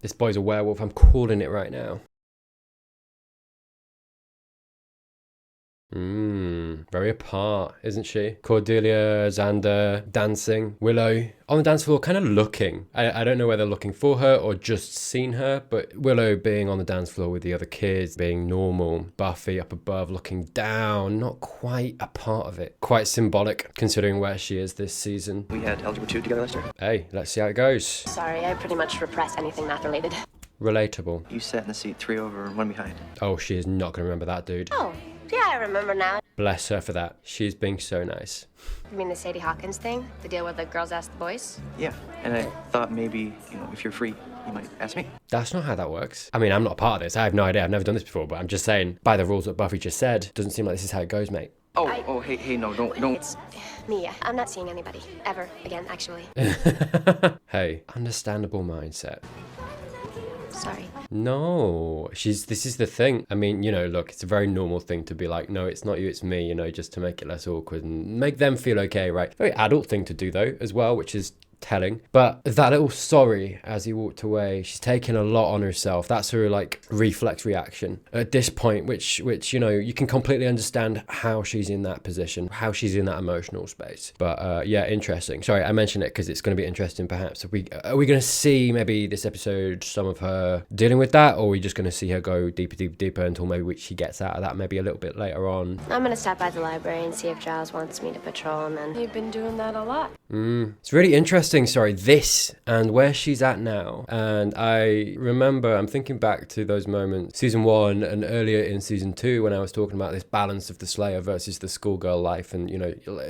This boy's a werewolf. I'm calling it right now. Very apart, isn't she? Cordelia, Xander, dancing. Willow on the dance floor, kind of looking. I don't know whether looking for her or just seen her, but Willow being on the dance floor with the other kids, being normal. Buffy up above, looking down, not quite a part of it. Quite symbolic, considering where she is this season. We had Algebra 2 together last year. Hey, let's see how it goes. Sorry, I pretty much repress anything math related. Relatable. You sat in the seat 3 over, 1 behind. Oh, she is not going to remember that, dude. Oh, yeah, I remember now. Bless her for that. She's being so nice. You mean the Sadie Hawkins thing? The deal where the girls ask the boys? Yeah, and I thought maybe, if you're free, you might ask me. That's not how that works. I mean, I'm not a part of this. I have no idea. I've never done this before, but I'm just saying, by the rules that Buffy just said, doesn't seem like this is how it goes, mate. Hey, no, don't. It's me. I'm not seeing anybody. Ever again, actually. Hey, understandable mindset. Sorry. No, this is the thing. I mean, look, it's a very normal thing to be like, no, it's not you, it's me, just to make it less awkward and make them feel okay, right? Very adult thing to do though, as well, which is telling. But that little sorry as he walked away, she's taking a lot on herself. That's her reflex reaction at this point, which you can completely understand how she's in that position, how she's in that emotional space. But yeah, interesting. Sorry, I mentioned it because it's going to be interesting. Perhaps are we going to see maybe this episode some of her dealing with that, or are we just going to see her go deeper until maybe she gets out of that maybe a little bit later on? I'm gonna stop by the library and see if Giles wants me to patrol, and then you've been doing that a lot. It's really interesting. This and where she's at now. And I remember, I'm thinking back to those moments, season 1 and earlier in season 2, when I was talking about this balance of the Slayer versus the schoolgirl life and,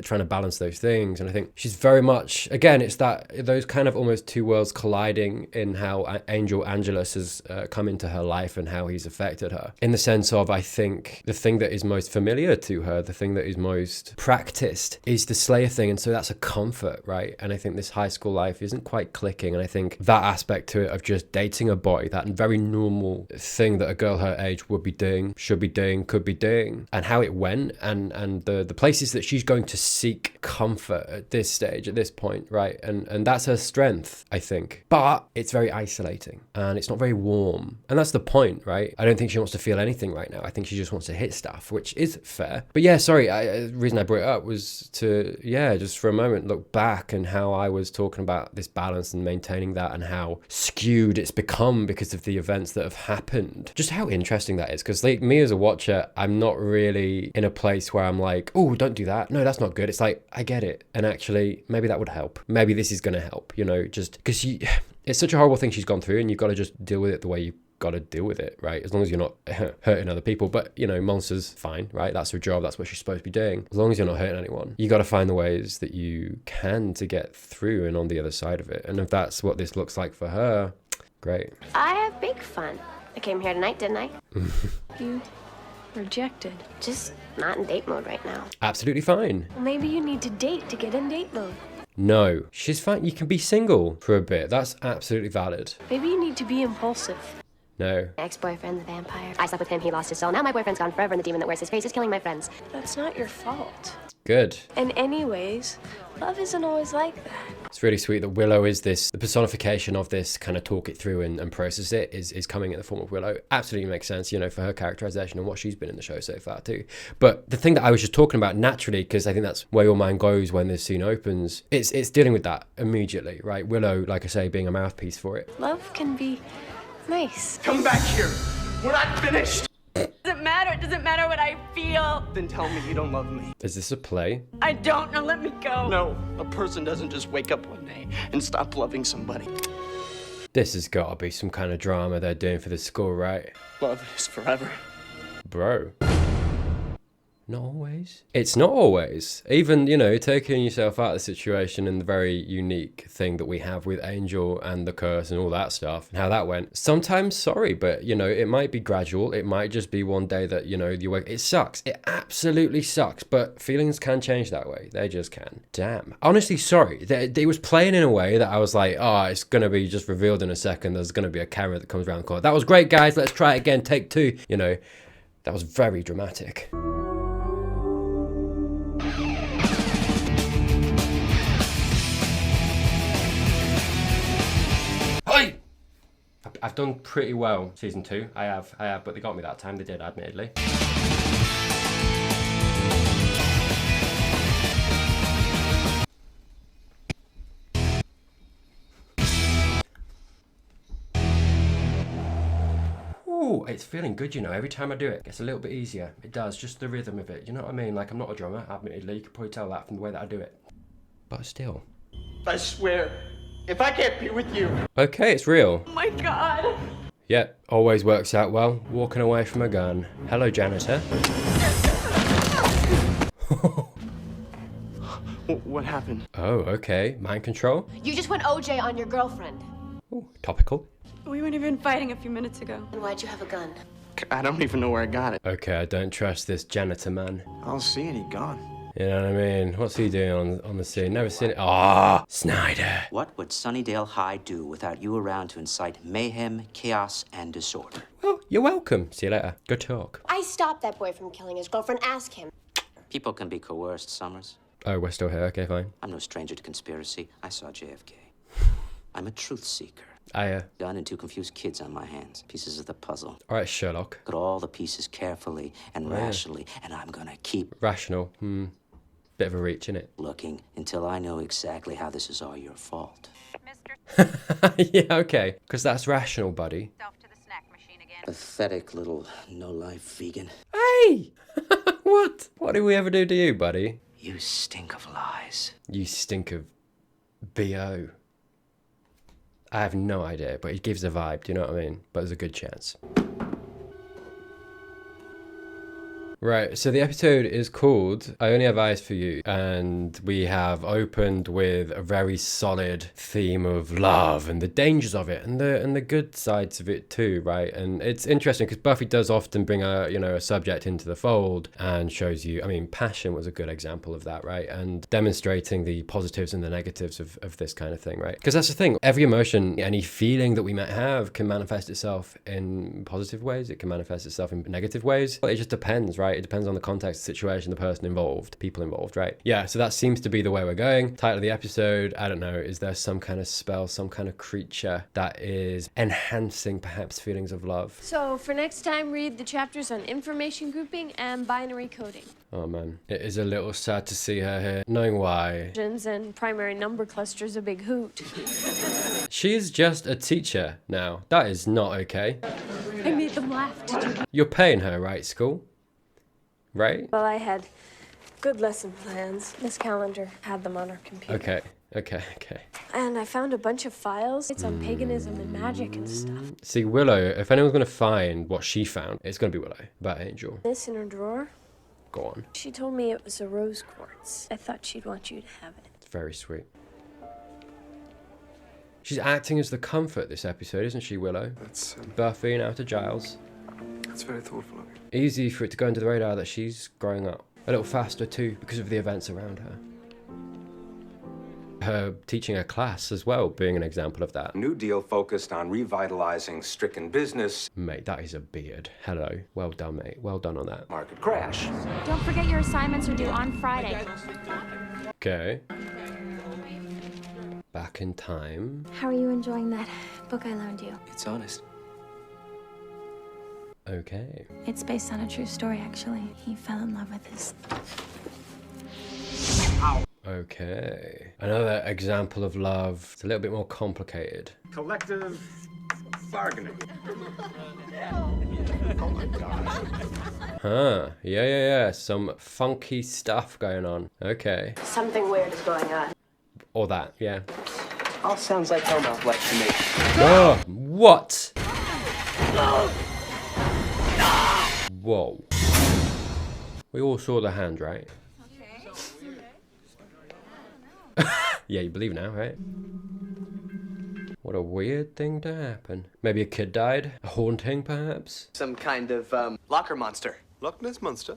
trying to balance those things. And I think she's very much, again, it's those kind of almost two worlds colliding in how Angel Angelus has come into her life and how he's affected her. In the sense of, I think the thing that is most familiar to her, the thing that is most practiced is the Slayer thing. And so that's a comfort, right? And I think this high school life isn't quite clicking, and I think that aspect to it of just dating a boy, that very normal thing that a girl her age would be doing, should be doing, could be doing, and how it went, and the places that she's going to seek comfort at this stage, at this point, right? And that's her strength, I think. But it's very isolating and it's not very warm, and that's the point, right? I don't think she wants to feel anything right now. I think she just wants to hit stuff, which is fair. But yeah, sorry, the reason I brought it up was to just for a moment look back and how I was talking about this balance and maintaining that, and how skewed it's become because of the events that have happened. Just how interesting that is, because like me as a watcher, I'm not really in a place where I'm like, oh, don't do that, no, that's not good. It's like, I get it, and actually maybe that would help, maybe this is going to help, just because it's such a horrible thing she's gone through, and you've got to just deal with it the way you got to deal with it, right? As long as you're not hurting other people. But monsters, fine, right? That's her job, that's what she's supposed to be doing. As long as you're not hurting anyone, you got to find the ways that you can to get through and on the other side of it. And if that's what this looks like for her, great. I have big fun. I came here tonight, didn't I? You rejected. Just not in date mode right now. Absolutely fine. Well, maybe you need to date to get in date mode. No, she's fine. You can be single for a bit. That's absolutely valid. Maybe you need to be impulsive. No. My ex-boyfriend, the vampire. I slept with him, he lost his soul. Now my boyfriend's gone forever, and the demon that wears his face is killing my friends. That's not your fault. Good. And anyways, love isn't always like that. It's really sweet that Willow is the personification of this kind of talk it through and process it is coming in the form of Willow. Absolutely makes sense, for her characterization and what she's been in the show so far too. But the thing that I was just talking about naturally, because I think that's where your mind goes when this scene opens, it's dealing with that immediately, right? Willow, like I say, being a mouthpiece for it. Love can be nice. Come back here. We're not finished. Doesn't matter. It doesn't matter what I feel. Then tell me you don't love me. Is this a play? I don't. Now let me go. No, a person doesn't just wake up one day and stop loving somebody. This has got to be some kind of drama they're doing for the school, right? Love is forever. Bro. Not always. It's not always. Even, taking yourself out of the situation and the very unique thing that we have with Angel and the curse and all that stuff and how that went. Sometimes, sorry, but, it might be gradual. It might just be one day that, you wake. It sucks. It absolutely sucks. But feelings can change that way. They just can. Damn. Honestly, sorry. It was playing in a way that I was like, oh, it's going to be just revealed in a second. There's going to be a camera that comes around the corner. That was great, guys. Let's try it again. Take 2. That was very dramatic. I've done pretty well season 2. I have, but they got me that time. They did, admittedly. Ooh, it's feeling good, you know. Every time I do it, it gets a little bit easier. It does, just the rhythm of it. You know what I mean? Like, I'm not a drummer, admittedly. You could probably tell that from the way that I do it. But still. I swear, if I can't be with you. Okay, it's real. Oh my God. Yep, always works out well. Walking away from a gun. Hello, janitor. What happened? Oh, okay. Mind control. You just went OJ on your girlfriend. Ooh, topical. We weren't even fighting a few minutes ago. And why'd you have a gun? I don't even know where I got it. Okay, I don't trust this janitor man. I don't see any gone. You know what I mean? What's he doing on the scene? Never seen it. Ah, Snyder. What would Sunnydale High do without you around to incite mayhem, chaos, and disorder? Well, you're welcome. See you later. Good talk. I stopped that boy from killing his girlfriend. Ask him. People can be coerced, Summers. Oh, we're still here. Okay, fine. I'm no stranger to conspiracy. I saw JFK. I'm a truth seeker. Gun and 2 confused kids on my hands. Pieces of the puzzle. All right, Sherlock. Got all the pieces carefully and rationally, and I'm gonna keep Rational. Bit of a reach, innit? looking until I know exactly how this is all your fault. Yeah, okay. Because that's rational, buddy. Pathetic little no-life vegan. Hey! What? What did we ever do to you, buddy? You stink of lies. You stink of BO. I have no idea, but it gives a vibe, do you know what I mean? But there's a good chance. Right, so the episode is called I Only Have Eyes for You, and we have opened with a very solid theme of love and the dangers of it and the good sides of it too, right? And it's interesting because Buffy does often bring a subject into the fold and shows you, I mean, passion was a good example of that, right? And demonstrating the positives and the negatives of this kind of thing, right? Because that's the thing, every emotion, any feeling that we might have can manifest itself in positive ways, it can manifest itself in negative ways, but it just depends, right? It depends on the context, the situation, the person involved, people involved, right? Yeah, so that seems to be the way we're going. Title of the episode, I don't know, is there some kind of spell, some kind of creature that is enhancing perhaps feelings of love? So for next time, read the chapters on information grouping and binary coding. Oh man, it is a little sad to see her here, knowing why. And primary number clusters a big hoot. She's just a teacher now. That is not okay. I made them laugh, did you? You're paying her, right, school? Right? Well, I had good lesson plans. Miss Calendar had them on her computer. Okay. And I found a bunch of files. It's on paganism and magic and stuff. See, Willow, if anyone's going to find what she found, it's going to be Willow, about Angel. This in her drawer. Go on. She told me it was a rose quartz. I thought she'd want you to have it. It's very sweet. She's acting as the comfort this episode, isn't she, Willow? That's Buffy now to Giles. that's very thoughtful of you. Easy for it to go under the radar that she's growing up. A little faster too, because of the events around her. Her teaching a class as well, being an example of that. New Deal focused on revitalizing stricken business. Mate, that is a beard. Hello. Well done, mate. Well done on that. Market crash. Don't forget your assignments are due on Friday. Okay. Back in time. How are you enjoying that book I loaned you? It's honest. Okay. It's based on a true story, actually. He fell in love with his... Okay. Another example of love. It's a little bit more complicated. Collective bargaining. Huh. Yeah. Some funky stuff going on. Okay. Something weird is going on. Or that, yeah. All sounds like Homo, like to me. Oh, what? Whoa. We all saw the hand, right? Yeah, you believe now, right? What a weird thing to happen. Maybe a kid died? A haunting, perhaps? Some kind of, locker monster. Loch Ness Monster.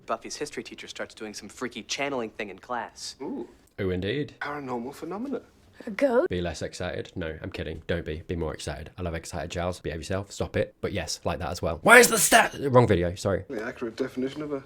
Buffy's history teacher starts doing some freaky channeling thing in class. Ooh, Oh, indeed. paranormal phenomena. A goat? Be less excited. No, I'm kidding. Don't be. Be more excited. I love excited, Giles. Behave yourself. Stop it. But yes, like that as well. Where's the stat? Wrong video. Sorry. The accurate definition of a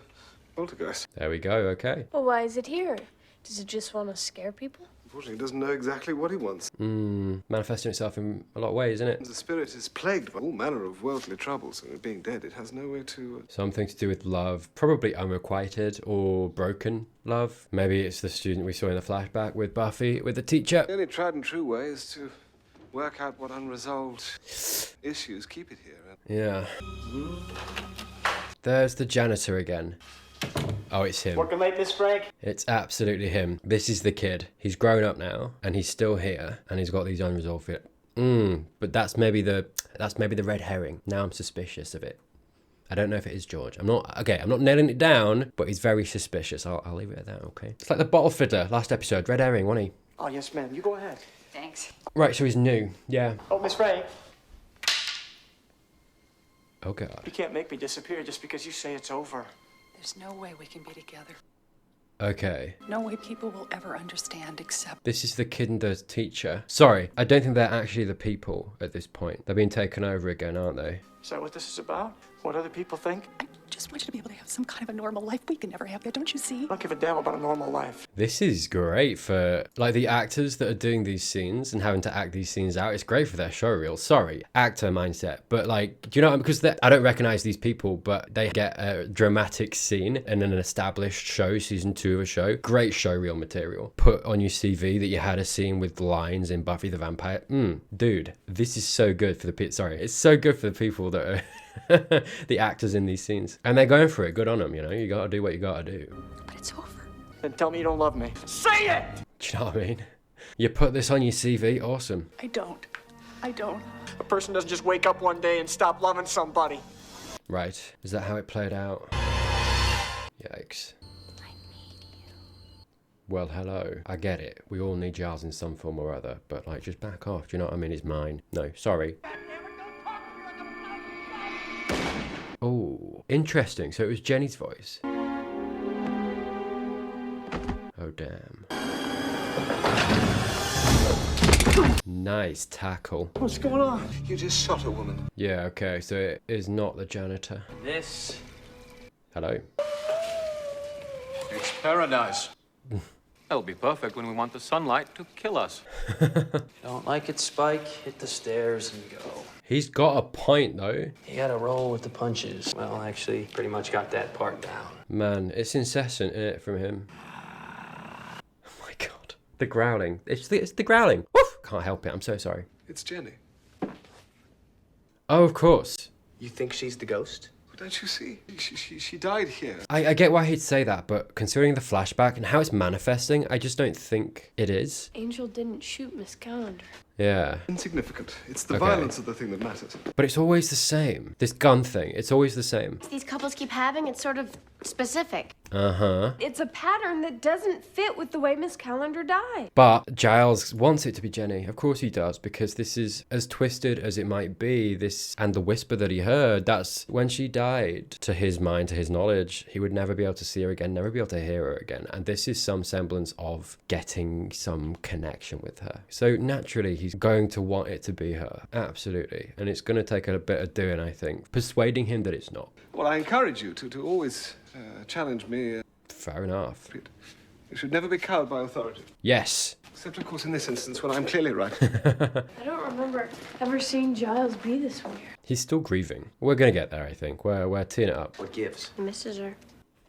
poltergeist. There we go. Okay. Well, why is it here? Does it just want to scare people? Unfortunately, he doesn't know exactly what he wants. Manifesting itself in a lot of ways, isn't it? The spirit is plagued by all manner of worldly troubles, and being dead, it has no way to... Something to do with love, probably unrequited or broken love. Maybe it's the student we saw in the flashback with Buffy, with the teacher. The only tried and true way is to work out what unresolved issues keep it here. Yeah. There's the janitor again. Oh, it's him. Working late, Miss Frank? It's absolutely him. This is the kid. He's grown up now, and he's still here, and he's got these unresolved feelings. But that's maybe the red herring. Now I'm suspicious of it. I don't know if it is George. I'm not nailing it down, but he's very suspicious. I'll leave it at that, okay? It's like the bottle fiddler last episode, red herring, wasn't he? Oh, yes, ma'am. You go ahead. Thanks. Right, so he's new. Yeah. Oh, Miss Frank. Oh, God. You can't make me disappear just because you say it's over. There's no way we can be together. Okay. No way people will ever understand except... This is the kid and the teacher. Sorry, I don't think they're actually the people at this point. They're being taken over again, aren't they? Is that what this is about? What other people think? I just want you to be able to have some kind of a normal life. We can never have that, don't you see? I don't give a damn about a normal life. This is great for, like, the actors that are doing these scenes and having to act these scenes out. It's great for their show reel. Sorry, actor mindset. But, like, do you know, because I don't recognize these people, but they get a dramatic scene in an established show, season 2 of a show. Great show reel material. Put on your CV that you had a scene with lines in Buffy the Vampire. Dude, this is so good for the sorry, it's so good for the people that are the actors in these scenes. And they're going for it. Good on them, you know? You gotta do what you gotta do. But it's over. Then tell me you don't love me. Say it! Do you know what I mean? You put this on your CV, awesome. I don't. A person doesn't just wake up one day and stop loving somebody. Right. Is that how it played out? Yikes. Well, hello. I get it. We all need Giles in some form or other, but, like, just back off. Do you know what I mean? It's mine. No, sorry. Oh, interesting. So it was Jenny's voice. Oh, damn. Nice tackle. What's going on? You just shot a woman. Yeah, okay. So it is not the janitor. This Hello. It's paradise. That'll be perfect when we want the sunlight to kill us. Don't like it, Spike? Hit the stairs and go. He's got a point, though. You gotta roll with the punches. Well, actually, pretty much got that part down. Man, it's incessant, isn't it, from him? Oh my God. The growling. It's the growling. Woof! Can't help it. I'm so sorry. It's Jenny. Oh, of course. You think she's the ghost? Don't you see? She died here. I get why he'd say that, but considering the flashback and how it's manifesting, I just don't think it is. Angel didn't shoot Miss Calendar. Yeah. Insignificant. It's the Okay. violence of the thing that matters. But it's always the same. This gun thing, it's always the same. These couples keep having, it's sort of specific. Uh-huh. It's a pattern that doesn't fit with the way Miss Calendar died. But Giles wants it to be Jenny. Of course he does, because this is as twisted as it might be. This and the whisper that he heard, that's when she died. To his mind, to his knowledge, he would never be able to see her again, never be able to hear her again. And this is some semblance of getting some connection with her. So naturally, he's going to want it to be her. Absolutely. And it's going to take a bit of doing, I think. Persuading him that it's not. Well, I encourage you to always challenge me. Fair enough. You should never be cowed by authority. Yes. Except, of course, in this instance when I'm clearly right. I don't remember ever seeing Giles be this weird. He's still grieving. We're going to get there, I think. We're teeing it up. What gives? He misses her.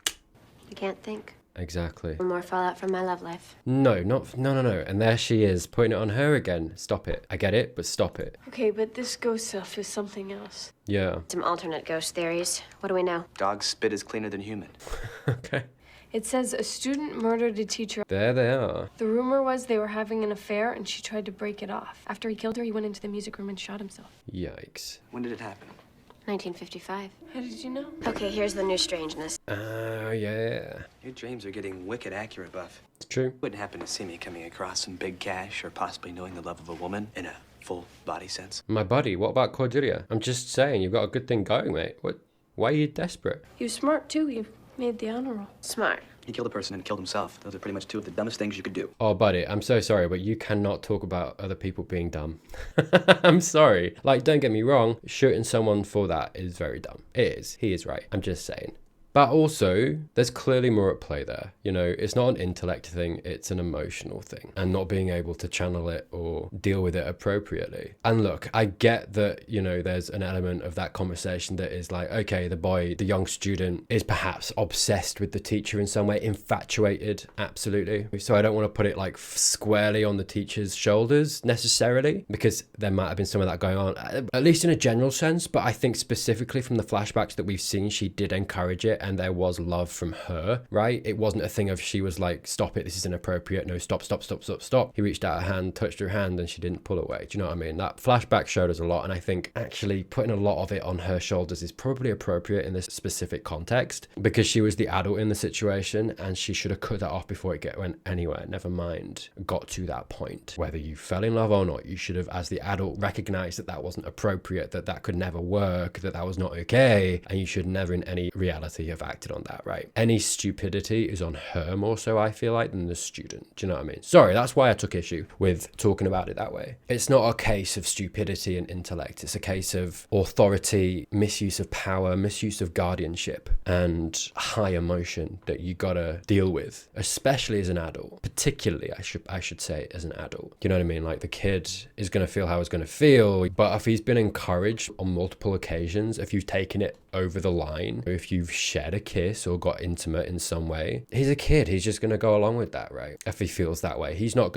I can't think. Exactly. No more fallout from my love life. No. And there she is, putting it on her again. Stop it. I get it, but stop it. Okay, but this ghost stuff is something else. Yeah. Some alternate ghost theories. What do we know? Dog's spit is cleaner than human. Okay. It says a student murdered a teacher. There they are. The rumor was they were having an affair and she tried to break it off. After he killed her, he went into the music room and shot himself. Yikes. When did it happen? 1955. How did you know? Okay, here's the new strangeness. Oh, yeah. Your dreams are getting wicked accurate, Buff. It's true. Wouldn't happen to see me coming across some big cash or possibly knowing the love of a woman in a full body sense. My buddy, what about Cordelia? I'm just saying, you've got a good thing going, mate. What? Why are you desperate? He was smart too. He made the honor roll. Smart. He killed a person and killed himself. Those are pretty much two of the dumbest things you could do. Oh, buddy, I'm so sorry, but you cannot talk about other people being dumb. I'm sorry. Like, don't get me wrong, shooting someone for that is very dumb. It is. He is right. I'm just saying. But also, there's clearly more at play there. You know, it's not an intellect thing, it's an emotional thing. And not being able to channel it or deal with it appropriately. And look, I get that, you know, there's an element of that conversation that is like, okay, the young student is perhaps obsessed with the teacher in some way, infatuated, absolutely. So I don't want to put it like squarely on the teacher's shoulders necessarily, because there might have been some of that going on, at least in a general sense. But I think specifically from the flashbacks that we've seen, she did encourage it and there was love from her, right? It wasn't a thing of she was like, stop it, this is inappropriate, no, stop. He reached out a hand, touched her hand, and she didn't pull away. Do you know what I mean? That flashback showed us a lot, and I think actually putting a lot of it on her shoulders is probably appropriate in this specific context, because she was the adult in the situation and she should have cut that off before it went anywhere. Never mind got to that point. Whether you fell in love or not, you should have, as the adult, recognized that that wasn't appropriate, that could never work, that was not okay, and you should never in any reality have acted on that, right? Any stupidity is on her more so, I feel like, than the student. Do you know what I mean? Sorry, that's why I took issue with talking about it that way. It's not a case of stupidity and intellect. It's a case of authority, misuse of power, misuse of guardianship, and high emotion that you gotta deal with, especially as an adult. Particularly, I should say, as an adult. You know what I mean? Like, the kid is gonna feel how it's gonna feel, but if he's been encouraged on multiple occasions, if you've taken it over the line, or if you've shared a kiss or got intimate in some way, he's a kid. He's just gonna go along with that, right? If he feels that way, he's not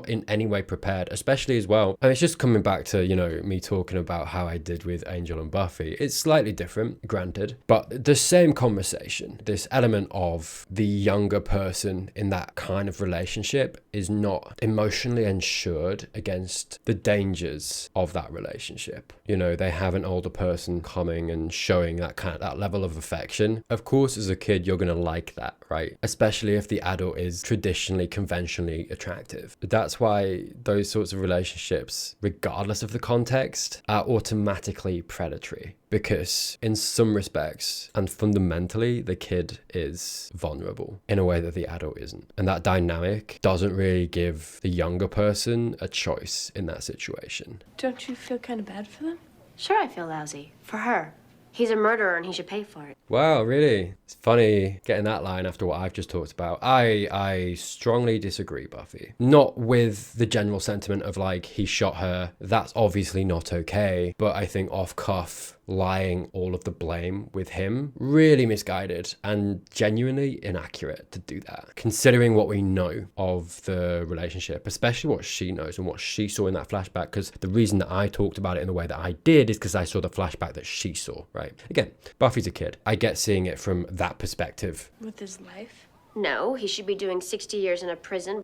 in any way prepared, especially as well. And it's just coming back to, you know, me talking about how I did with Angel and Buffy. It's slightly different, granted, but the same conversation, this element of the younger person in that kind of relationship is not emotionally insured against the dangers of that relationship. You know, they have an older person coming and showing that level of affection. Of course, as a kid, you're gonna like that, right? Especially if the adult is traditionally, conventionally attractive. That's why those sorts of relationships, regardless of the context, are automatically predatory. Because in some respects, and fundamentally, the kid is vulnerable in a way that the adult isn't. And that dynamic doesn't really give the younger person a choice in that situation. Don't you feel kind of bad for them? Sure, I feel lousy. For her. He's a murderer and he should pay for it. Wow, really? It's funny getting that line after what I've just talked about. I strongly disagree, Buffy. Not with the general sentiment of like, he shot her. That's obviously not okay. But I think off cuff, lying all of the blame with him, really misguided and genuinely inaccurate to do that, considering what we know of the relationship, especially what she knows and what she saw in that flashback. Because the reason that I talked about it in the way that I did is because I saw the flashback that she saw, right? Again, Buffy's a kid. I get seeing it from that perspective. With his life? No, he should be doing 60 years in a prison.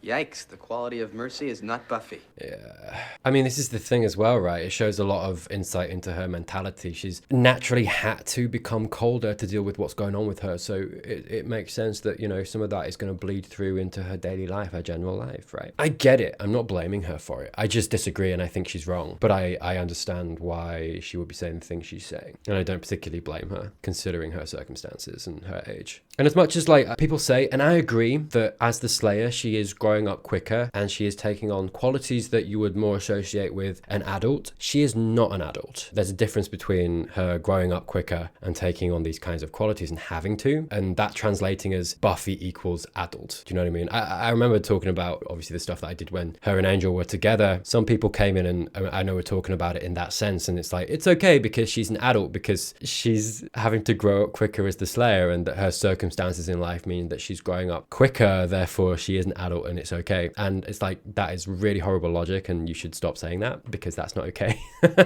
Yikes, the quality of mercy is not Buffy. Yeah. I mean, this is the thing as well, right? It shows a lot of insight into her mentality. She's naturally had to become colder to deal with what's going on with her. So it makes sense that, you know, some of that is going to bleed through into her daily life, her general life, right? I get it. I'm not blaming her for it. I just disagree and I think she's wrong. But I understand why she would be saying the things she's saying. And I don't particularly blame her, considering her circumstances and her age. And as much as like people say, and I agree that as the Slayer, she is growing up quicker and she is taking on qualities that you would more associate with an adult, she is not an adult. There's a difference between her growing up quicker and taking on these kinds of qualities and having to, and that translating as Buffy equals adult. Do you know what I mean? I remember talking about obviously the stuff that I did when her and Angel were together. Some people came in and I know we're talking about it in that sense, and it's like, it's okay because she's an adult, because she's having to grow up quicker as the Slayer, and that her circumstances in life mean that she's growing up quicker, therefore she is an adult and it's okay. And it's like, that is really horrible logic and you should stop saying that, because that's not okay.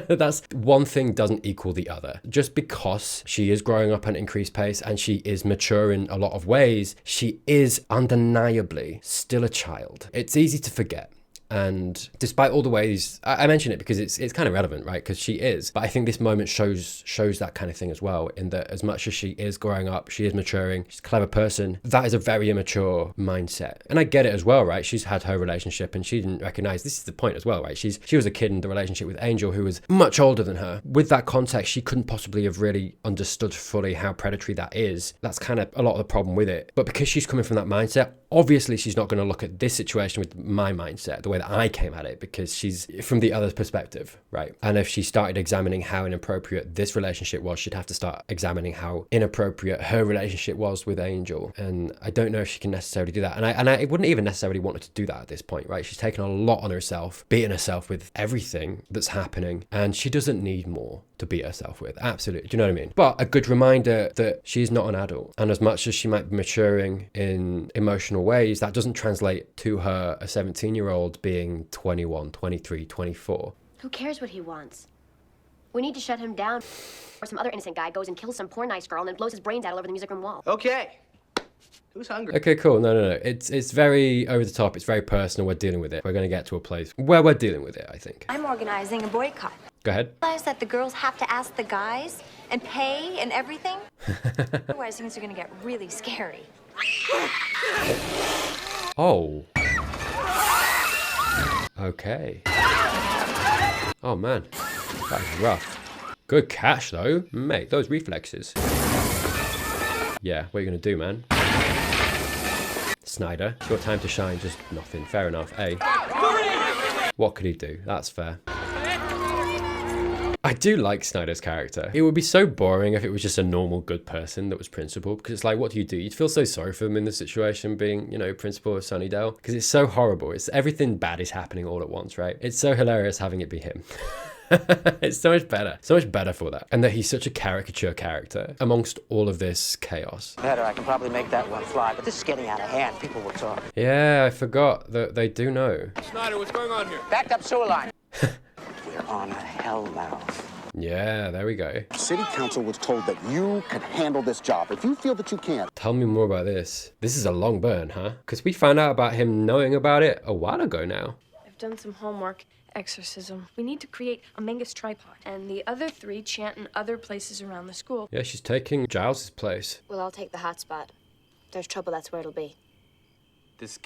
That's one thing doesn't equal the other. Just because she is growing up at an increased pace and she is mature in a lot of ways, she is undeniably still a child. It's easy to forget. And despite all the ways, I mention it because it's kind of relevant, right? Because she is. But I think this moment shows that kind of thing as well, in that as much as she is growing up, she is maturing, she's a clever person, that is a very immature mindset. And I get it as well, right? She's had her relationship and she didn't recognize, this is the point as well, right? She was a kid in the relationship with Angel, who was much older than her. With that context, she couldn't possibly have really understood fully how predatory that is. That's kind of a lot of the problem with it. But because she's coming from that mindset, Obviously, she's not going to look at this situation with my mindset, the way that I came at it, because she's from the other's perspective, right? And if she started examining how inappropriate this relationship was, she'd have to start examining how inappropriate her relationship was with Angel. And I don't know if she can necessarily do that. And I wouldn't even necessarily want her to do that at this point, right? She's taken a lot on herself, beating herself with everything that's happening, and she doesn't need more to beat herself with. Absolutely. Do you know what I mean? But a good reminder that she's not an adult. And as much as she might be maturing in emotional ways, that doesn't translate to her, a 17-year-old, being 21, 23, 24. Who cares what he wants? We need to shut him down, or some other innocent guy goes and kills some poor nice girl and then blows his brains out all over the music room wall. Okay. Who's hungry? Okay, cool. No. It's very over the top. It's very personal. We're dealing with it. We're going to get to a place where we're dealing with it, I think. I'm organizing a boycott. Go ahead. Realize that the girls have to ask the guys and pay and everything? Otherwise, things are going to get really scary. Oh. Okay. Oh, man. That's rough. Good cash, though. Mate, those reflexes. Yeah, what are you going to do, man? Snyder, it's your time to shine, just nothing. Fair enough, eh? What could he do? That's fair. I do like Snyder's character. It would be so boring if it was just a normal good person that was principal, because it's like, what do? You'd feel so sorry for him in the situation being, you know, principal of Sunnydale, because it's so horrible. It's everything bad is happening all at once, right? It's so hilarious having it be him. It's so much better for that. And that he's such a caricature character amongst all of this chaos. Better, I can probably make that one fly, but this is getting out of hand. People will talk. Yeah, I forgot that they do know. Snyder, what's going on here? Backed up sewer line. We're on a hellmouth. Yeah, there we go. City Council was told that you can handle this job. If you feel that you can't. Tell me more about this. This is a long burn, huh? Because we found out about him knowing about it a while ago now. I've done some homework. Exorcism. We need to create a Mangus tripod, and the other 3 chant in other places around the school. Yeah, she's taking Giles's place. We'll all take the hot spot. If there's trouble, that's where it'll be.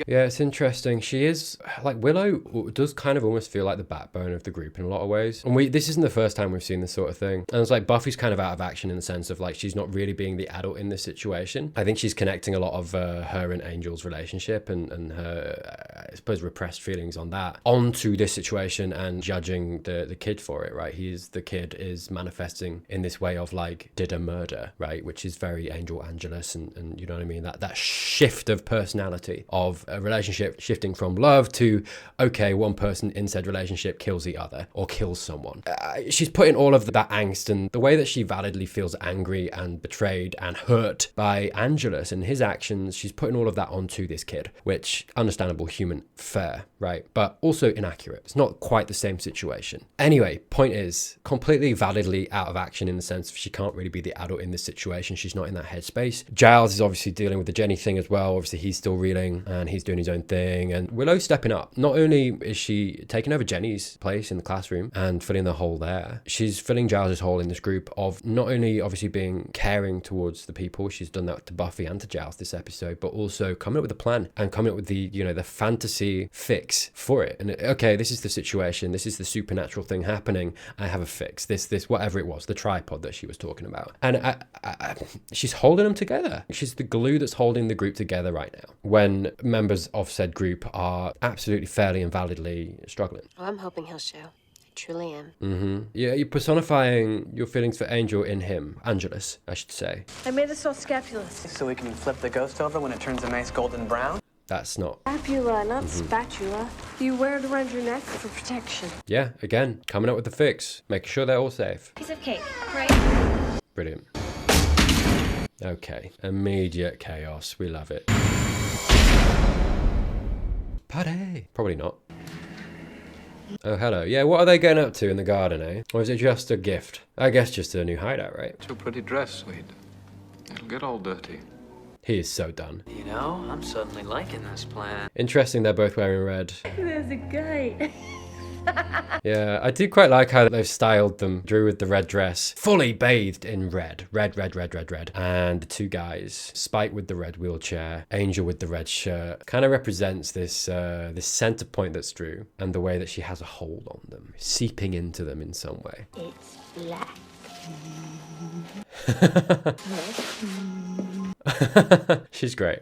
Yeah, it's interesting. She is, like, Willow does kind of almost feel like the backbone of the group in a lot of ways. And this isn't the first time we've seen this sort of thing. And it's like Buffy's kind of out of action in the sense of, like, she's not really being the adult in this situation. I think she's connecting a lot of her and Angel's relationship and her, I suppose, repressed feelings on that onto this situation and judging the kid for it, right? The kid is manifesting in this way of, like, did a murder, right? Which is very Angel Angelus and you know what I mean? That shift of personality of a relationship shifting from love to, okay, one person in said relationship kills the other or kills someone. She's putting all of that angst and the way that she validly feels angry and betrayed and hurt by Angelus and his actions, she's putting all of that onto this kid, which, understandable, human, fair, right? But also inaccurate. It's not quite the same situation. Anyway, point is, completely validly out of action in the sense of she can't really be the adult in this situation. She's not in that headspace. Giles is obviously dealing with the Jenny thing as well. Obviously, he's still reeling and he's doing his own thing. And Willow's stepping up. Not only is she taking over Jenny's place in the classroom and filling the hole there, she's filling Giles's hole in this group of not only obviously being caring towards the people, she's done that to Buffy and to Giles this episode, but also coming up with a plan and coming up with the, you know, the fantasy fix for it. And okay, this is the situation, this is the supernatural thing happening, I have a fix, this whatever it was, the tripod that she was talking about. And she's holding them together. She's the glue that's holding the group together right now when members of said group are absolutely fairly and validly struggling. Oh, I'm hoping he'll show. I truly am. Mm-hmm. Yeah, you're personifying your feelings for Angel in him. Angelus, I should say. I made this all scapulous. So we can flip the ghost over when it turns a nice golden brown? That's not... Scapula, not spatula. You wear it around your neck for protection. Yeah, again, coming up with the fix. Making sure they're all safe. Piece of cake, right? Brilliant. Okay, immediate chaos. We love it. Party! Probably not. Oh, hello. Yeah, what are they getting up to in the garden, eh? Or is it just a gift? I guess just a new hideout, right? Too pretty dress, sweet. It'll get all dirty. He is so done. You know, I'm suddenly liking this plan. Interesting they're both wearing red. There's a guy. Yeah, I do quite like how they've styled them. Drew with the red dress, fully bathed in red. Red. And the two guys, Spike with the red wheelchair, Angel with the red shirt, kind of represents this this center point that's Drew and the way that she has a hold on them, seeping into them in some way. It's black. She's great.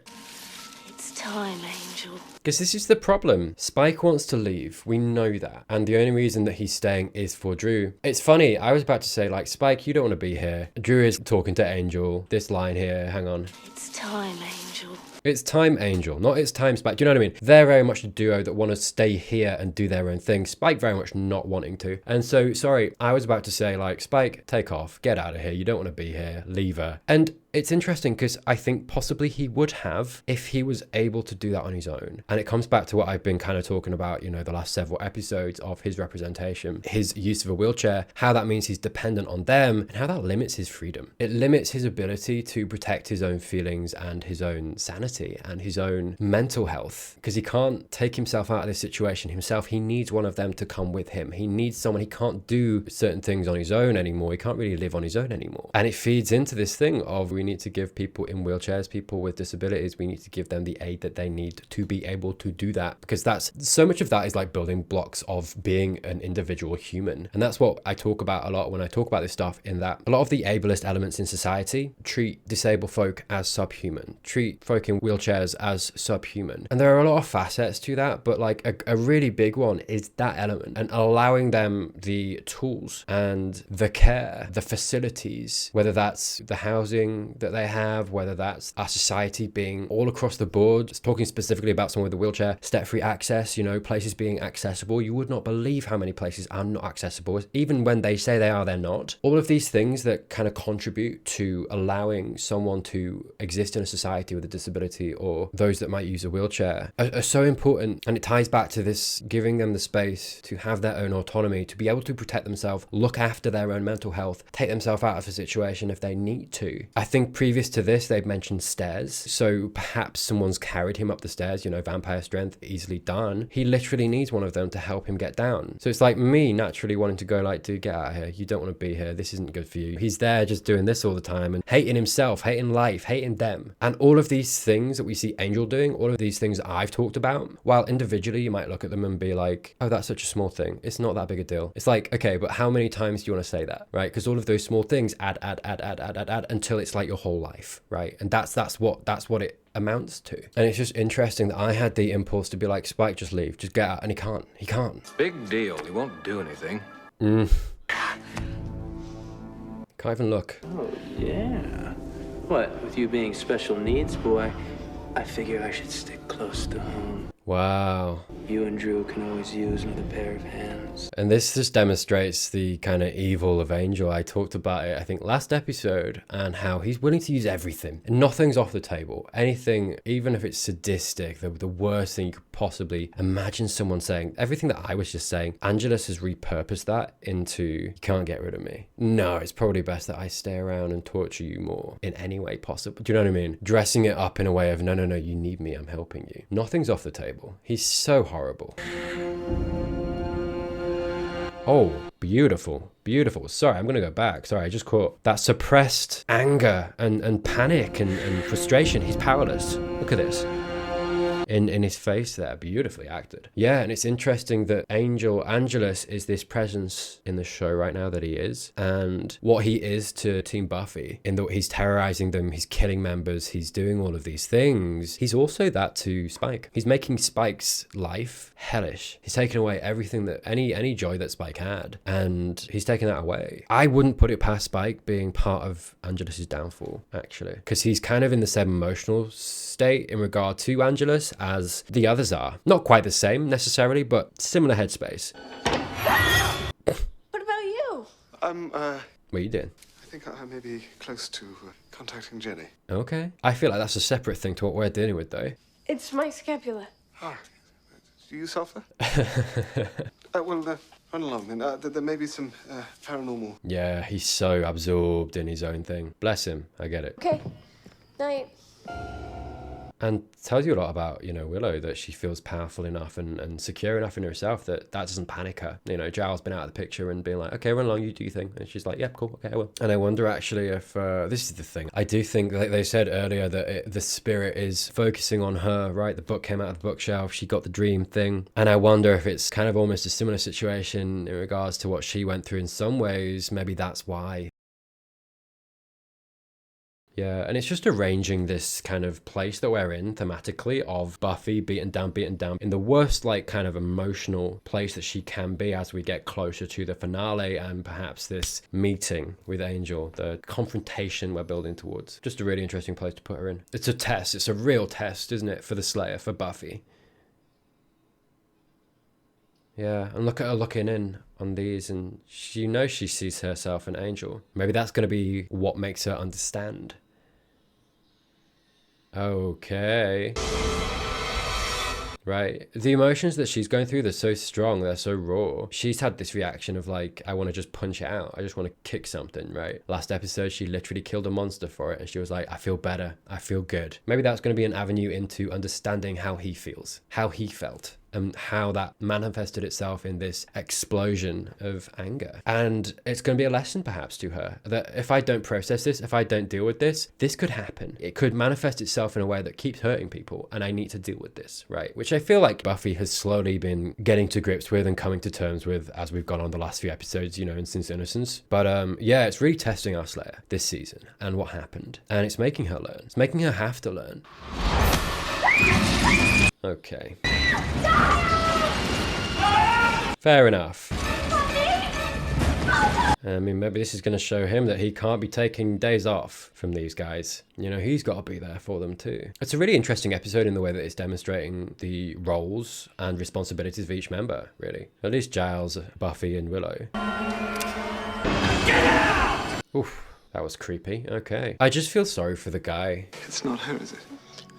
It's time, Angel. Because this is the problem. Spike wants to leave. We know that. And the only reason that he's staying is for Drew. It's funny. I was about to say, like, Spike, you don't want to be here. Drew is talking to Angel. This line here, hang on. It's time, Angel. It's time, Angel, not it's time, Spike. Do you know what I mean? They're very much a duo that want to stay here and do their own thing. Spike very much not wanting to. And so, sorry, I was about to say, like, Spike, take off, get out of here. You don't want to be here. Leave her. And it's interesting because I think possibly he would have if he was able to do that on his own. And it comes back to what I've been kind of talking about, you know, the last several episodes of his representation, his use of a wheelchair, how that means he's dependent on them, and how that limits his freedom. It limits his ability to protect his own feelings and his own sanity and his own mental health, because he can't take himself out of this situation himself. He needs one of them to come with him. He needs someone. He can't do certain things on his own anymore. He can't really live on his own anymore. And it feeds into this thing of we need to give people in wheelchairs, people with disabilities, we need to give them the aid that they need to be able to do that, because that's so much of that is like building blocks of being an individual human. And that's what I talk about a lot when I talk about this stuff, in that a lot of the ableist elements in society treat disabled folk as subhuman, treat folk in wheelchairs as subhuman. And there are a lot of facets to that, but like a really big one is that element, and allowing them the tools and the care, the facilities, whether that's the housing that they have, whether that's our society being all across the board, talking specifically about someone with a wheelchair, step-free access, you know, places being accessible. You would not believe how many places are not accessible. Even when they say they are, they're not. All of these things that kind of contribute to allowing someone to exist in a society with a disability, or those that might use a wheelchair, are so important. And it ties back to this, giving them the space to have their own autonomy, to be able to protect themselves, look after their own mental health, take themselves out of a situation if they need to. I think previous to this, they've mentioned stairs. So perhaps someone's carried him up the stairs, you know, vampire strength, easily done. He literally needs one of them to help him get down. So it's like me naturally wanting to go like, dude, get out of here. You don't want to be here. This isn't good for you. He's there just doing this all the time and hating himself, hating life, hating them. And all of these things that we see Angel doing, all of these things that I've talked about, while individually you might look at them and be like, oh, that's such a small thing. It's not that big a deal. It's like, okay, but how many times do you want to say that, right? Because all of those small things add until it's like your whole life, right? And that's what it amounts to. And it's just interesting that I had the impulse to be like, Spike, just leave, just get out. And he can't. Big deal. He won't do anything. Can't even look. Oh, yeah. What, with you being special needs, boy, I figure I should stick close to home. Wow. You and Drew can always use another pair of hands. And this just demonstrates the kind of evil of Angel. I talked about it, I think, last episode, and how he's willing to use everything. And nothing's off the table. Anything, even if it's sadistic, the worst thing you could possibly imagine someone saying. Everything that I was just saying, Angelus has repurposed that into, you can't get rid of me. No, it's probably best that I stay around and torture you more in any way possible. Do you know what I mean? Dressing it up in a way of, no, you need me, I'm helping you. Nothing's off the table. He's so horrible. Oh, beautiful. Sorry, I'm going to go back. Sorry, I just caught that suppressed anger and panic and frustration. He's powerless. Look at this. In his face there, beautifully acted. Yeah, and it's interesting that Angelus is this presence in the show right now that he is, and what he is to Team Buffy, in that he's terrorizing them, he's killing members, he's doing all of these things. He's also that to Spike. He's making Spike's life hellish. He's taking away everything that, any joy that Spike had, and he's taking that away. I wouldn't put it past Spike being part of Angelus's downfall, actually, because he's kind of in the same emotional state in regard to Angelus as the others are. Not quite the same necessarily, but similar headspace. What about you? What are you doing? I think I may be close to contacting Jenny. Okay. I feel like that's a separate thing to what we're dealing with, though. It's my scapula. Ah, do you suffer? Well, run along then. There may be some paranormal. Yeah, he's so absorbed in his own thing. Bless him. I get it. Okay. Night. And tells you a lot about, Willow, that she feels powerful enough and secure enough in herself that doesn't panic her. Giles been out of the picture and being like, okay, run along, you do your thing. And she's like, yeah, cool, okay, I will. And I wonder actually if, this is the thing. I do think, like they said earlier, that the spirit is focusing on her, right? The book came out of the bookshelf, she got the dream thing. And I wonder if it's kind of almost a similar situation in regards to what she went through in some ways. Maybe that's why. Yeah, and it's just arranging this kind of place that we're in thematically of Buffy beaten down in the worst, like, kind of emotional place that she can be as we get closer to the finale and perhaps this meeting with Angel, the confrontation we're building towards. Just a really interesting place to put her in. It's a test. It's a real test, isn't it, for the Slayer, for Buffy. Yeah, and look at her looking in on these, and she knows she sees herself in Angel. Maybe that's going to be what makes her understand. Okay. Right. The emotions that she's going through, they're so strong, they're so raw. She's had this reaction of like, I want to just punch it out. I just want to kick something, right? Last episode, she literally killed a monster for it. And she was like, I feel better. I feel good. Maybe that's going to be an avenue into understanding how he feels, how he felt, and how that manifested itself in this explosion of anger. And it's going to be a lesson perhaps to her that if I don't process this, if I don't deal with this, this could happen. It could manifest itself in a way that keeps hurting people, and I need to deal with this, right? Which I feel like Buffy has slowly been getting to grips with and coming to terms with as we've gone on the last few episodes, you know, in Since Innocence. But yeah, it's really testing our Slayer this season and what happened. And it's making her learn. It's making her have to learn. Okay. Fair enough. I mean, maybe this is going to show him that he can't be taking days off from these guys. You know, he's got to be there for them too. It's a really interesting episode in the way that it's demonstrating the roles and responsibilities of each member, really. At least Giles, Buffy, and Willow. Get out! Oof, that was creepy. Okay. I just feel sorry for the guy. It's not her, is it?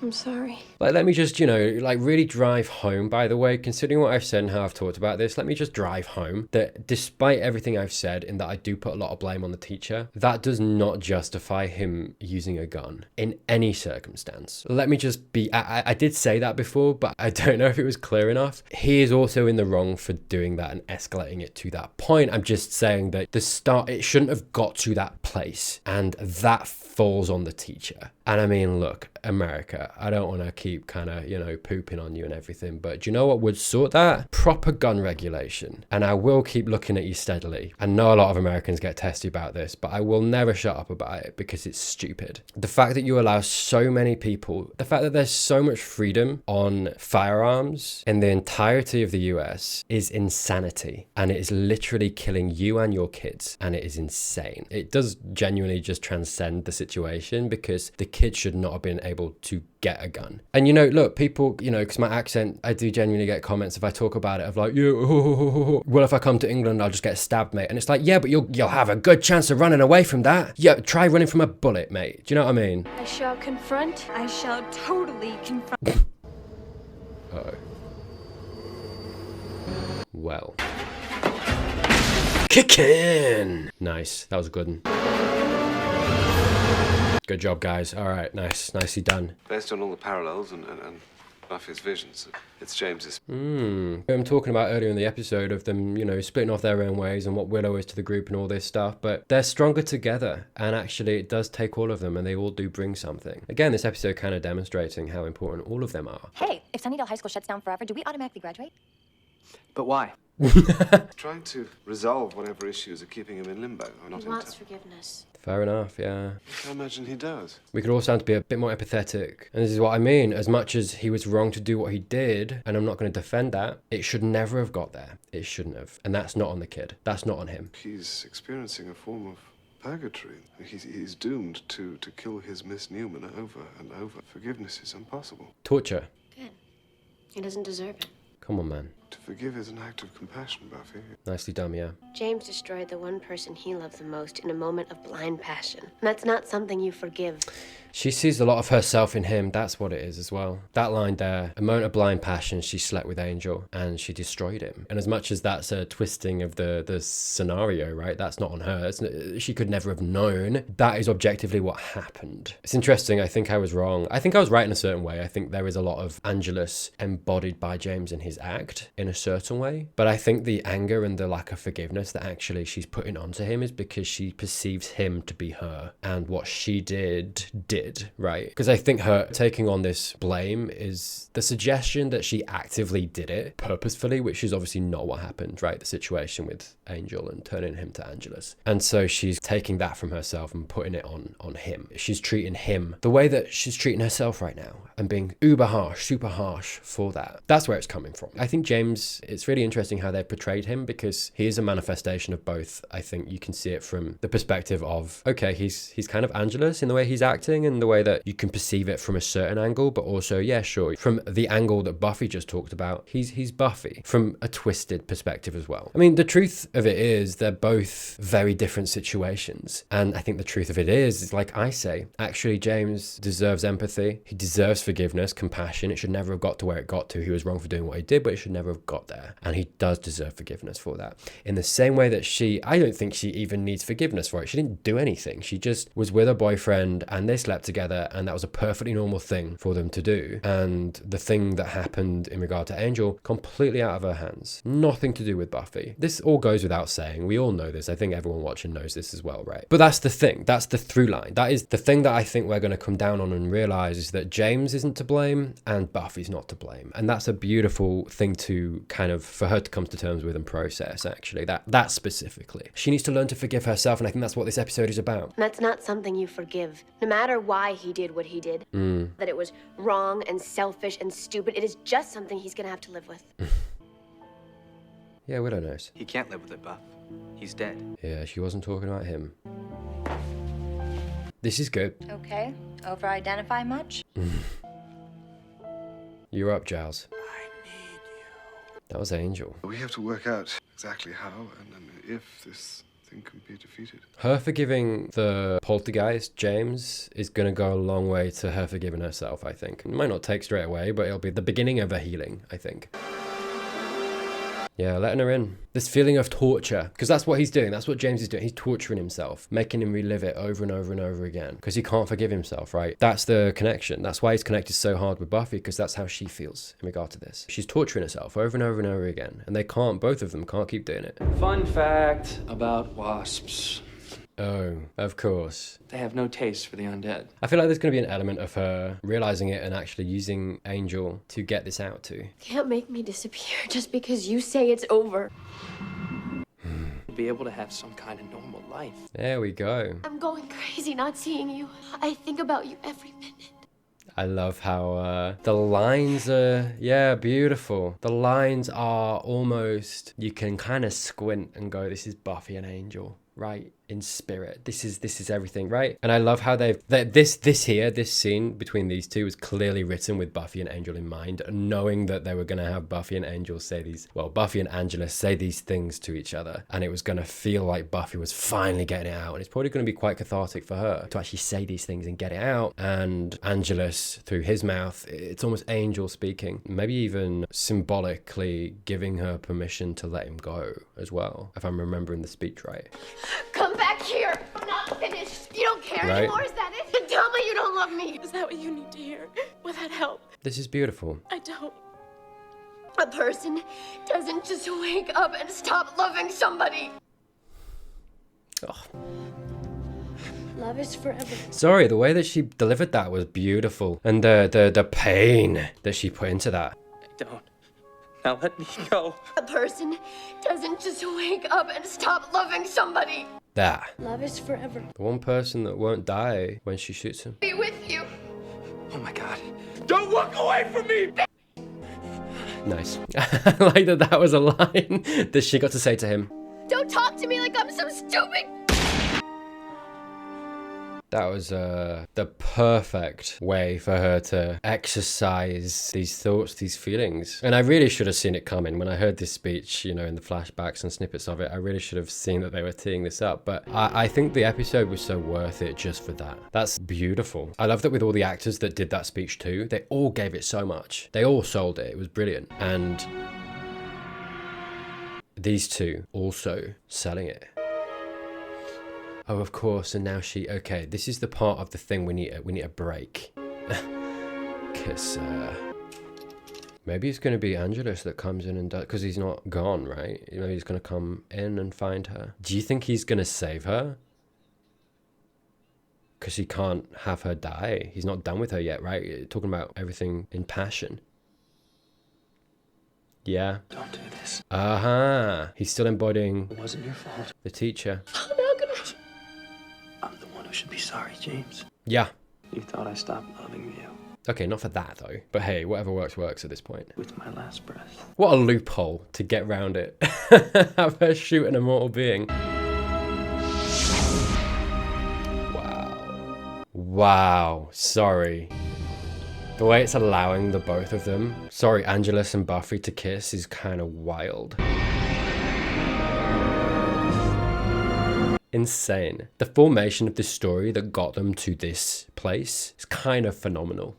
I'm sorry. Like, let me just, you know, like really drive home, by the way, considering what I've said and how I've talked about this, let me just drive home that despite everything I've said in that I do put a lot of blame on the teacher, that does not justify him using a gun in any circumstance. Let me just be, I did say that before, but I don't know if it was clear enough. He is also in the wrong for doing that and escalating it to that point. I'm just saying that it shouldn't have got to that place, and that falls on the teacher. And I mean, look, America, I don't want to keep kind of, you know, pooping on you and everything, but do you know what would sort that? Proper gun regulation. And I will keep looking at you steadily. I know a lot of Americans get testy about this, but I will never shut up about it because it's stupid. The fact that you allow so many people, the fact that there's so much freedom on firearms in the entirety of the US is insanity. And it is literally killing you and your kids. And it is insane. It does genuinely just transcend the situation because the kids should not have been able to get a gun. And, you know, look, people, you know, because my accent, I do genuinely get comments if I talk about it of like, yeah, well, if I come to England, I'll just get stabbed, mate. And it's like, yeah, but you'll have a good chance of running away from that. Yeah, try running from a bullet, mate. Do you know what I mean? I shall confront. I shall totally confront. Uh-oh. Well. Kick in! Nice. That was a good one. Good job, guys. All right, nice. Nicely done. Based on all the parallels and Buffy's visions, it's James's. I'm talking about earlier in the episode of them, you know, splitting off their own ways and what Willow is to the group and all this stuff, but they're stronger together, and actually it does take all of them, and they all do bring something. Again, this episode kind of demonstrating how important all of them are. Hey, if Sunnydale High School shuts down forever, do we automatically graduate? But why? Trying to resolve whatever issues are keeping him in limbo. Or not He wants forgiveness. Fair enough, yeah. I imagine he does. We could all stand to be a bit more empathetic. And this is what I mean. As much as he was wrong to do what he did, and I'm not going to defend that, it should never have got there. It shouldn't have. And that's not on the kid. That's not on him. He's experiencing a form of purgatory. He's doomed to kill his Miss Newman over and over. Forgiveness is impossible. Torture. Good. He doesn't deserve it. Come on, man. To forgive is an act of compassion, Buffy. Nicely done, yeah. James destroyed the one person he loved the most in a moment of blind passion. And that's not something you forgive. She sees a lot of herself in him. That's what it is as well. That line there, a moment of blind passion, she slept with Angel and she destroyed him. And as much as that's a twisting of the scenario, right? That's not on her. She could never have known. That is objectively what happened. It's interesting. I think I was wrong. I think I was right in a certain way. I think there is a lot of Angelus embodied by James in his act in a a certain way. But I think the anger and the lack of forgiveness that actually she's putting onto him is because she perceives him to be her, and what she did, right? Because I think her taking on this blame is the suggestion that she actively did it purposefully, which is obviously not what happened, right? The situation with Angel and turning him to Angelus. And so she's taking that from herself and putting it on him. She's treating him the way that she's treating herself right now and being uber harsh, super harsh for that. That's where it's coming from. I think James, it's really interesting how they portrayed him, because he is a manifestation of both. I think you can see it from the perspective of, okay, he's kind of Angelus in the way he's acting and the way that you can perceive it from a certain angle, but also, yeah, sure, from the angle that Buffy just talked about, he's Buffy from a twisted perspective as well. I mean, the truth of it is they're both very different situations. And I think the truth of it is like I say, actually James deserves empathy. He deserves forgiveness, compassion. It should never have got to where it got to. He was wrong for doing what he did, but it should never have got there. And he does deserve forgiveness for that. In the same way that I don't think she even needs forgiveness for it. She didn't do anything. She just was with her boyfriend and they slept together, and that was a perfectly normal thing for them to do. And the thing that happened in regard to Angel, completely out of her hands. Nothing to do with Buffy. This all goes without saying. We all know this. I think everyone watching knows this as well, right? But that's the thing. That's the through line. That is the thing that I think we're going to come down on and realize, is that James isn't to blame and Buffy's not to blame. And that's a beautiful thing to kind of, for her to come to terms with and process, actually. That specifically. She needs to learn to forgive herself, and I think that's what this episode is about. That's not something you forgive. No matter why he did what he did, that it was wrong and selfish and stupid, it is just something he's gonna have to live with. Yeah, Willow knows. He can't live with it, Buff. He's dead. Yeah, she wasn't talking about him. This is good. Okay. Over-identify much? You're up, Giles. I need you. That was Angel. We have to work out exactly how and if this thing can be defeated. Her forgiving the poltergeist, James, is going to go a long way to her forgiving herself, I think. It might not take straight away, but it'll be the beginning of her healing, I think. Yeah, letting her in. This feeling of torture, because that's what he's doing. That's what James is doing. He's torturing himself, making him relive it over and over and over again, because he can't forgive himself, right? That's the connection. That's why he's connected so hard with Buffy, because that's how she feels in regard to this. She's torturing herself over and over and over again, and both of them can't keep doing it. Fun fact about wasps. Oh, of course. They have no taste for the undead. I feel like there's going to be an element of her realizing it and actually using Angel to get this out to. Can't make me disappear just because you say it's over. Be able to have some kind of normal life. There we go. I'm going crazy not seeing you. I think about you every minute. I love how the lines are, yeah, beautiful. The lines are almost, you can kind of squint and go, this is Buffy and Angel, right? In spirit. This is everything, right? And I love how this scene between these two was clearly written with Buffy and Angel in mind, knowing that they were going to have Buffy and Angel Buffy and Angela say these things to each other, and it was going to feel like Buffy was finally getting it out, and it's probably going to be quite cathartic for her to actually say these things and get it out. And Angelus, through his mouth, it's almost Angel speaking, maybe even symbolically giving her permission to let him go as well, if I'm remembering the speech right. Come back here. I'm not finished. You don't care anymore, is that it? Then tell me you don't love me. Is that what you need to hear? Will that help? This is beautiful. I don't. A person doesn't just wake up and stop loving somebody. Oh. Love is forever. Sorry, the way that she delivered that was beautiful. And the pain that she put into that. Don't. Now let me go. A person doesn't just wake up and stop loving somebody. That. Love is forever. The one person that won't die when she shoots him. Be with you. Oh my God. Don't walk away from me! Nice. I like that was a line that she got to say to him. Don't talk to me like I'm some stupid. That was the perfect way for her to exercise these thoughts, these feelings. And I really should have seen it coming. When I heard this speech, in the flashbacks and snippets of it, I really should have seen that they were teeing this up. But I think the episode was so worth it just for that. That's beautiful. I love that with all the actors that did that speech too, they all gave it so much. They all sold it. It was brilliant. And these two also selling it. Oh, of course, and now okay, this is the part of the thing we need a break. Because Maybe it's going to be Angelus that comes in and does, because he's not gone, right? Maybe he's going to come in and find her. Do you think he's going to save her? Because he can't have her die. He's not done with her yet, right? Talking about everything in passion. Yeah. Don't do this. He's still embodying It wasn't your fault. the teacher. I'm the one who should be sorry, James. Yeah. You thought I stopped loving you. Okay, not for that though. But hey, whatever works, works at this point. With my last breath. What a loophole to get round it. Have her shoot an immortal being. Wow. Wow. Sorry. The way it's allowing the both of them, sorry, Angelus and Buffy to kiss is kind of wild. Insane. The formation of the story that got them to this place is kind of phenomenal.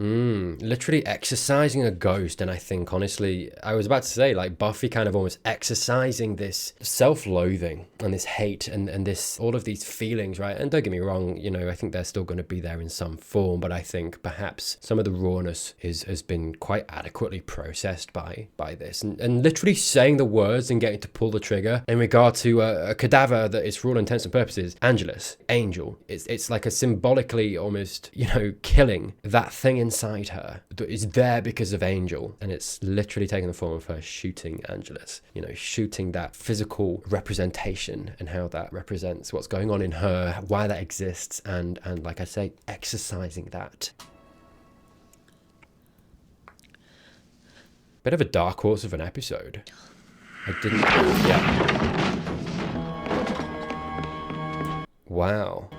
Literally exercising a ghost. And I think, honestly, I was about to say, like, Buffy kind of almost exercising this self-loathing and this hate and this, all of these feelings, right? And don't get me wrong, you know, I think they're still going to be there in some form, but I think perhaps some of the rawness has been quite adequately processed by this. And literally saying the words and getting to pull the trigger in regard to a cadaver that is, for all intents and purposes, Angelus, Angel. It's like a symbolically almost, you know, killing that thing inside her that is there because of Angel, and it's literally taking the form of her shooting Angelus, you know, shooting that physical representation and how that represents what's going on in her, why that exists, and like I say, exercising that. Bit of a dark horse of an episode. I didn't, yeah. Wow.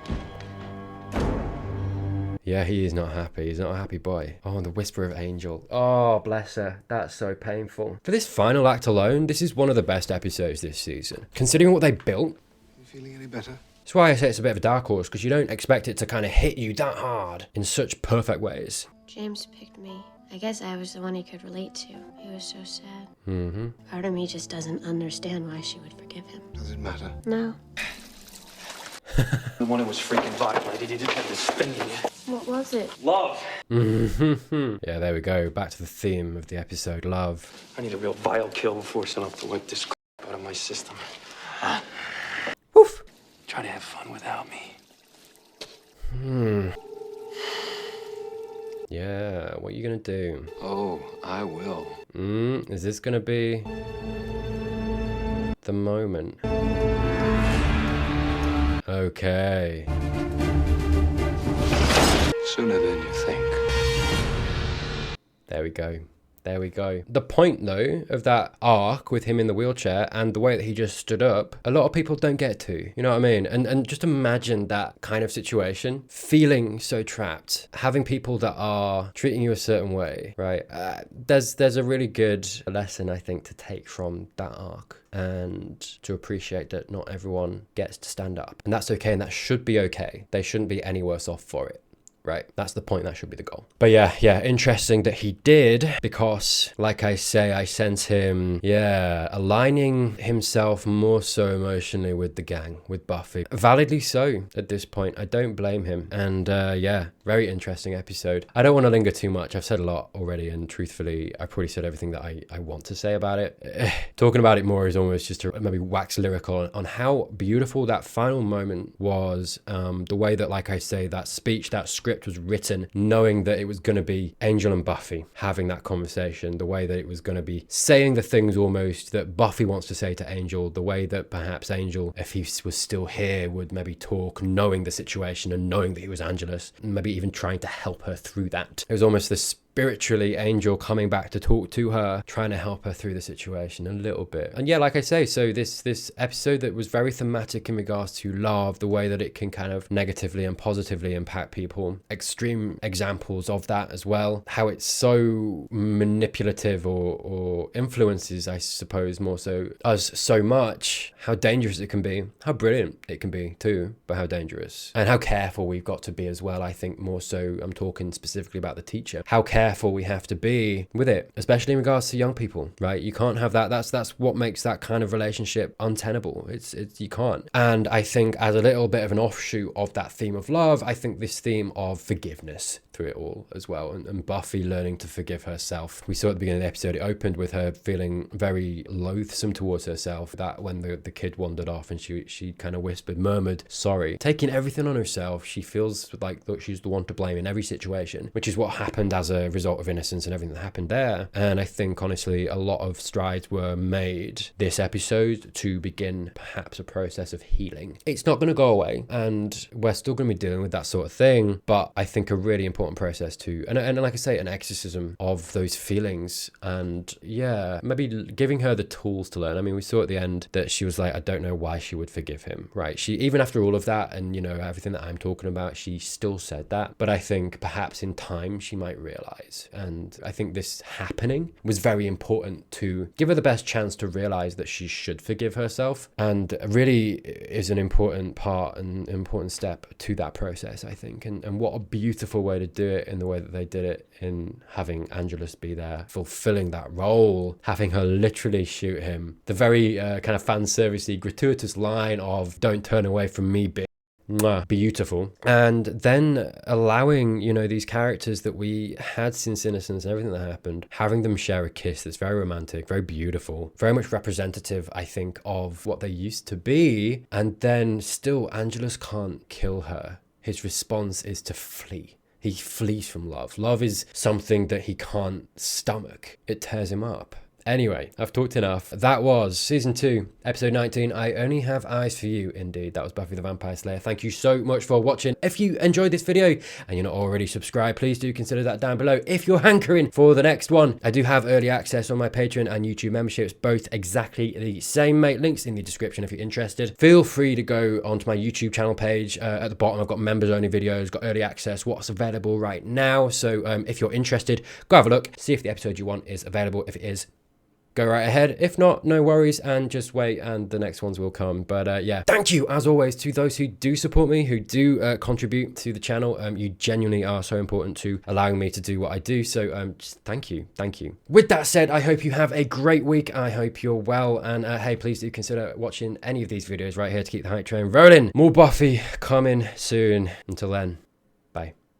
Yeah, he is not happy. He's not a happy boy. Oh, and the whisper of Angel. Oh, bless her. That's so painful. For this final act alone, this is one of the best episodes this season. Considering what they built. You feeling any better? That's why I say it's a bit of a dark horse, because you don't expect it to kind of hit you that hard in such perfect ways. James picked me. I guess I was the one he could relate to. He was so sad. Mm-hmm. Part of me just doesn't understand why she would forgive him. Does it matter? No. The one who was freaking violated, he didn't have this thing in you. What was it? Love. Yeah, there we go. Back to the theme of the episode, love. I need a real vile kill before it's enough to wipe this crap out of my system. Woof. Try to have fun without me. Yeah, what are you gonna do? Oh, I will. Is this gonna be the moment? Okay. Sooner than you think. There we go. There we go. The point, though, of that arc with him in the wheelchair and the way that he just stood up, a lot of people don't get to. You know what I mean? And just imagine that kind of situation, feeling so trapped, having people that are treating you a certain way, right? There's a really good lesson, I think, to take from that arc, and to appreciate that not everyone gets to stand up. And that's okay, and that should be okay. They shouldn't be any worse off for it. Right, that's the point, that should be the goal. But yeah, interesting that he did, because like I say, I sense him, aligning himself more so emotionally with the gang, with Buffy. Validly so at this point, I don't blame him. And very interesting episode. I don't want to linger too much, I've said a lot already, and truthfully, I probably said everything that I want to say about it. Talking about it more is almost just to maybe wax lyrical on how beautiful that final moment was, the way that, like I say, that speech, that script was written knowing that it was going to be Angel and Buffy having that conversation, the way that it was going to be saying the things almost that Buffy wants to say to Angel, the way that perhaps Angel, if he was still here, would maybe talk, knowing the situation and knowing that he was Angelus, and maybe even trying to help her through that. It was almost this spiritually Angel coming back to talk to her, trying to help her through the situation a little bit. And yeah, like I say, so this episode that was very thematic in regards to love, the way that it can kind of negatively and positively impact people, extreme examples of that as well, how it's so manipulative or influences, I suppose, more so us so much, how dangerous it can be, how brilliant it can be too, but how dangerous, and how careful we've got to be as well. I think more so, I'm talking specifically about the teacher, how careful we have to be with it, especially in regards to young people, right? You can't have that. That's what makes that kind of relationship untenable. It's you can't. And I think as a little bit of an offshoot of that theme of love, I think this theme of forgiveness through it all as well, and Buffy learning to forgive herself. We saw at the beginning of the episode, it opened with her feeling very loathsome towards herself, that when the kid wandered off and she kind of murmured sorry, taking everything on herself. She feels like she's the one to blame in every situation, which is what happened as a result of Innocence and everything that happened there. And I think honestly a lot of strides were made this episode to begin perhaps a process of healing. It's not going to go away, and we're still going to be dealing with that sort of thing, but I think a really important process to, and like I say, an exorcism of those feelings, and yeah, maybe giving her the tools to learn. I mean, we saw at the end that she was like, I don't know why she would forgive him, right? She, even after all of that and, you know, everything that I'm talking about, she still said that, but I think perhaps in time she might realize, and I think this happening was very important to give her the best chance to realize that she should forgive herself, and really is an important part and important step to that process, I think. And what a beautiful way to do it in the way that they did it, in having Angelus be there fulfilling that role, having her literally shoot him, the very kind of fan servicey gratuitous line of "don't turn away from me, bitch." Mwah, beautiful. And then allowing, you know, these characters that we had since Innocence and everything that happened, having them share a kiss that's very romantic, very beautiful, very much representative, I think, of what they used to be. And then still Angelus can't kill her. His response is to flee. He flees from love. Love is something that he can't stomach. It tears him up. Anyway, I've talked enough. That was Season 2, Episode 19, I Only Have Eyes for You. Indeed, that was Buffy the Vampire Slayer. Thank you so much for watching. If you enjoyed this video and you're not already subscribed, please do consider that down below. If you're hankering for the next one, I do have early access on my Patreon and YouTube memberships, both exactly the same, mate. Links in the description if you're interested. Feel free to go onto my YouTube channel page. At the bottom, I've got members only videos, got early access, what's available right now. So if you're interested, go have a look, see if the episode you want is available. If it is, go right ahead. If not, no worries, and just wait and the next ones will come. But yeah, thank you as always to those who do support me, who do contribute to the channel. You genuinely are so important to allowing me to do what I do. So just thank you. With that said, I hope you have a great week. I hope you're well, and hey, please do consider watching any of these videos right here to keep the hype train rolling. More Buffy coming soon. Until then.